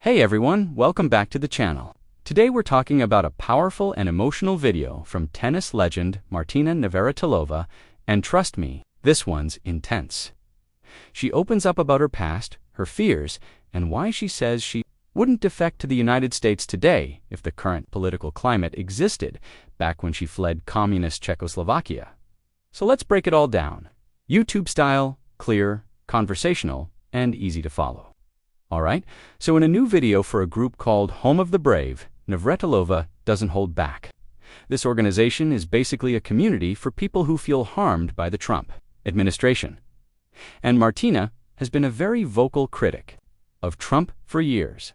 Hey everyone, welcome back to the channel. Today we're talking about a powerful and emotional video from tennis legend Martina Navratilova, and trust me, this one's intense. She opens up about her past, her fears, and why she says she wouldn't defect to the United States today if the current political climate existed back when she fled Communist Czechoslovakia. So let's break it all down. YouTube style, clear, conversational, and easy to follow. Alright, so in a new video for a group called Home of the Brave, Navratilova doesn't hold back. This organization is basically a community for people who feel harmed by the Trump administration. And Martina has been a very vocal critic of Trump for years.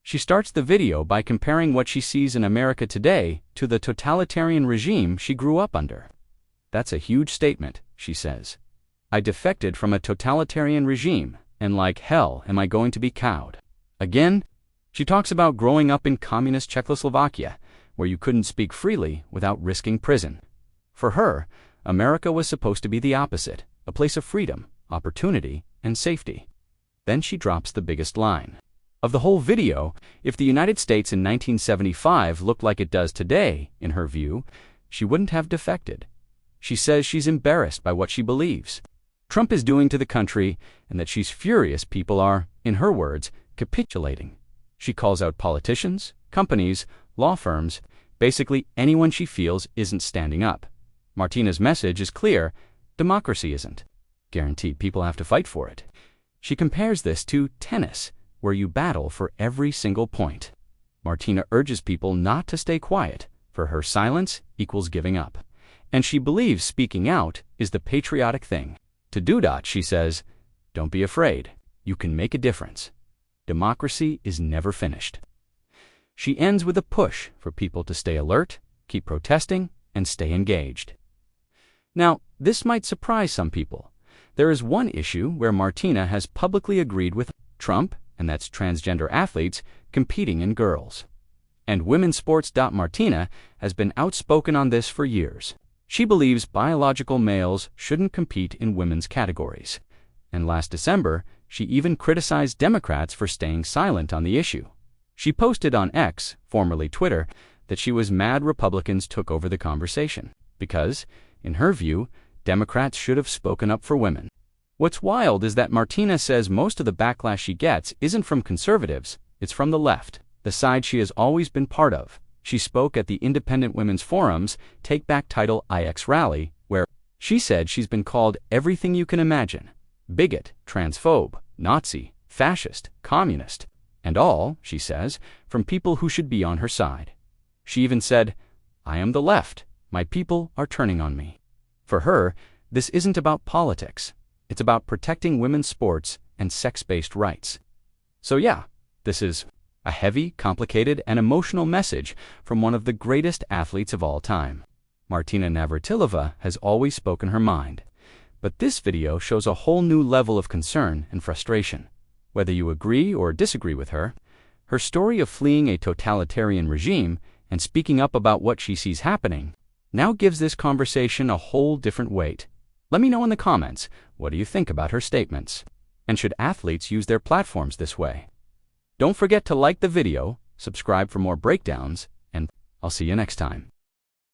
She starts the video by comparing what she sees in America today to the totalitarian regime she grew up under. That's a huge statement, she says. I defected from a totalitarian regime, and like hell am I going to be cowed. Again, she talks about growing up in Communist Czechoslovakia, where you couldn't speak freely without risking prison. For her, America was supposed to be the opposite, a place of freedom, opportunity, and safety. Then she drops the biggest line of the whole video. If the United States in 1975 looked like it does today, in her view, she wouldn't have defected. She says she's embarrassed by what she believes Trump is doing to the country, and that she's furious people are, in her words, capitulating. She calls out politicians, companies, law firms, basically anyone she feels isn't standing up. Martina's message is clear: democracy isn't guaranteed, people have to fight for it. She compares this to tennis, where you battle for every single point. Martina urges people not to stay quiet. For her, silence equals giving up. And she believes speaking out is the patriotic thing to do. She says, don't be afraid, you can make a difference. Democracy is never finished. She ends with a push for people to stay alert, keep protesting, and stay engaged. Now, this might surprise some people. There is one issue where Martina has publicly agreed with Trump, and that's transgender athletes competing in girls. And women's sports. Martina has been outspoken on this for years. She believes biological males shouldn't compete in women's categories. And last December, she even criticized Democrats for staying silent on the issue. She posted on X, formerly Twitter, that she was mad Republicans took over the conversation, because, in her view, Democrats should have spoken up for women. What's wild is that Martina says most of the backlash she gets isn't from conservatives, it's from the left, the side she has always been part of. She spoke at the Independent Women's Forum's Take Back Title IX rally, where she said she's been called everything you can imagine: bigot, transphobe, Nazi, fascist, communist, and all, she says, from people who should be on her side. She even said, I am the left, my people are turning on me. For her, this isn't about politics, it's about protecting women's sports and sex-based rights. So yeah, this is a heavy, complicated, and emotional message from one of the greatest athletes of all time. Martina Navratilova has always spoken her mind, but this video shows a whole new level of concern and frustration. Whether you agree or disagree with her, her story of fleeing a totalitarian regime and speaking up about what she sees happening now gives this conversation a whole different weight. Let me know in the comments, what do you think about her statements? And should athletes use their platforms this way? Don't forget to like the video, subscribe for more breakdowns, and I'll see you next time.